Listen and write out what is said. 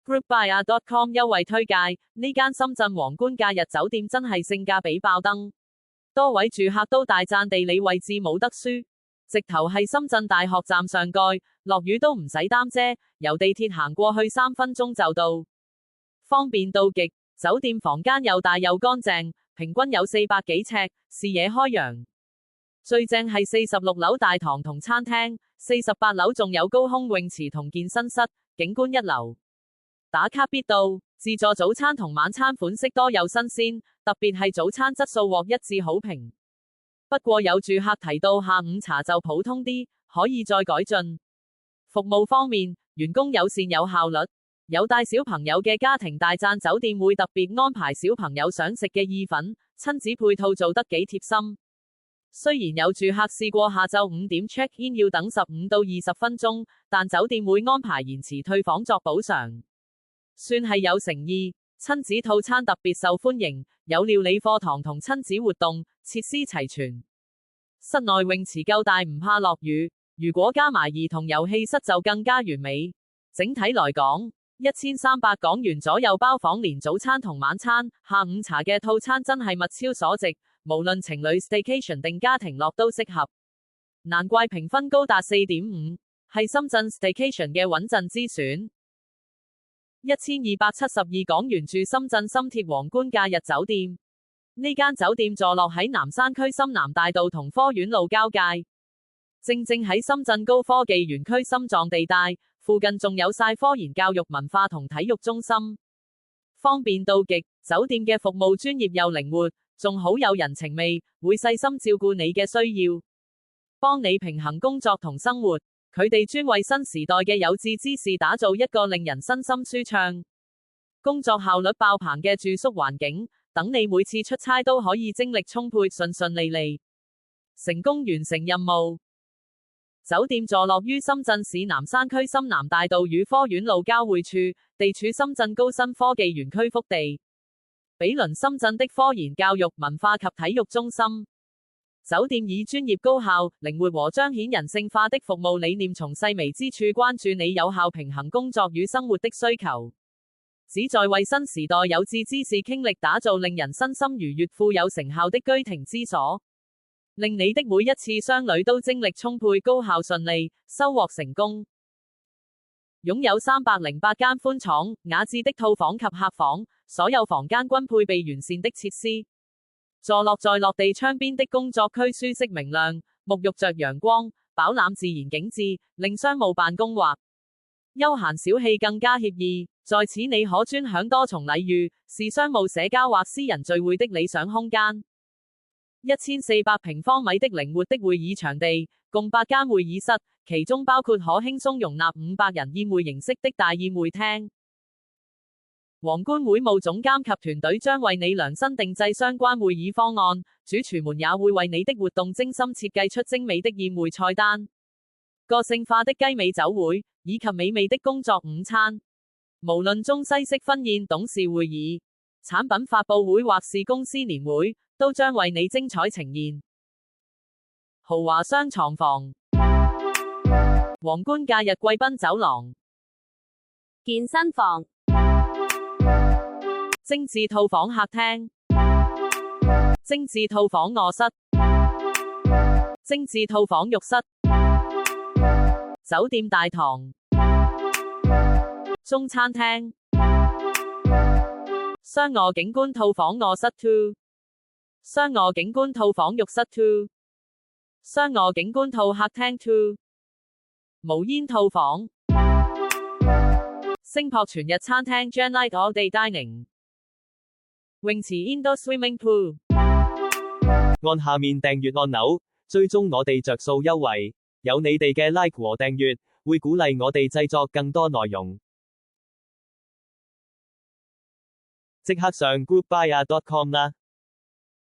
GroupBuyer.com 優惠推介，呢間深圳皇冠假日酒店真係性價比爆燈，多位住客都大讚地理位置冇得輸，直頭係深圳大學站上蓋，落雨都唔使擔遮，由地鐵行過去3分鐘就到，方便到極。酒店房間又大又乾淨，平均有400幾尺，視野開揚。最正係46樓大堂同餐廳，48樓仲有高空泳池同健身室，景觀一流。打卡必到，自助早餐同晚餐款式多又新鮮，特別係早餐質素獲一致好評。不過有住客提到下午茶就普通啲，可以再改進。服務方面，員工友善有效率，有帶小朋友嘅家庭大讚酒店會特別安排小朋友想食嘅意粉，親子配套做得幾貼心。雖然有住客試過下晝5點 check in 要等15到20分鐘，但酒店會安排延遲退房作補償，算係有誠意。親子套餐特別受歡迎，有料理課堂同親子活動，設施齊全。室內泳池夠大唔怕落雨，如果加埋兒童遊戲室就更加完美。整體來講，1300港元左右包房連早餐同晚餐、下午茶嘅套餐真係物超所值，無論情侶 staycation 定家庭樂都適合。難怪評分高達 4.5， 係深圳 staycation 嘅穩陣之選。1272港元住深圳深鐵皇冠假日酒店，呢間酒店坐落喺南山區深南大道同科院路交界，正喺深圳高科技園區心臟地帶，附近仲有晒科研教育文化同體育中心，方便到極。酒店嘅服務專業又靈活，仲好有人情味，會細心照顧你嘅需要，幫你平衡工作同生活。佢哋專為新時代嘅有志之士打造一個令人身心舒暢、工作效率爆棚嘅住宿環境，等你每次出差都可以精力充沛、順順利利，成功完成任務。酒店坐落於深圳市南山區深南大道與科院路交匯處，地處深圳高新科技園區腹地，毗鄰深圳的科研教育文化及體育中心。酒店以專業高效、靈活和彰顯人性化的服務理念，從細微之處關注你有效平衡工作與生活的需求，旨在為新時代有志之士傾力打造令人身心愉悅、富有成效的居庭之所，令你的每一次商旅都精力充沛、高效順利，收穫成功。擁有308間寬敞、雅致的套房及客房，所有房間均配備完善的設施。坐落在落地窗邊的工作區，舒適明亮，沐浴着陽光，飽覽自然景致，令商務辦公或休閒小憩更加愜意。在此你可專享多重禮遇，是商務社交或私人聚會的理想空間。1400平方米的靈活的會議場地，共8間會議室，其中包括可輕鬆容納500人宴會形式的大宴會廳。皇冠會務總監及團隊將為你量身定製相關會議方案，主廚們也會為你的活動精心設計出精美的宴會菜單、個性化的雞尾酒會，以及美味的工作午餐。無論中西式婚宴、董事會議、產品發佈會或是公司年會，都將為你精彩呈現。豪華雙床房，皇冠假日貴賓走廊，健身房，精緻套房客廳，精緻套房臥室，精緻套房浴室，酒店大堂，中餐廳，雙臥景觀套房臥室 2， 雙臥景觀套房浴室 2， 雙臥景觀套客廳 2， 無煙套房，星泊全日餐廳 Gen Light All Day Dining， 泳池 Indoor Swimming Pool。 按下面訂閱按鈕，追蹤我哋着數優惠，有你哋嘅 like 和訂閱，會鼓勵我哋製作更多內容。即刻上 GroupBuyer.com 啦！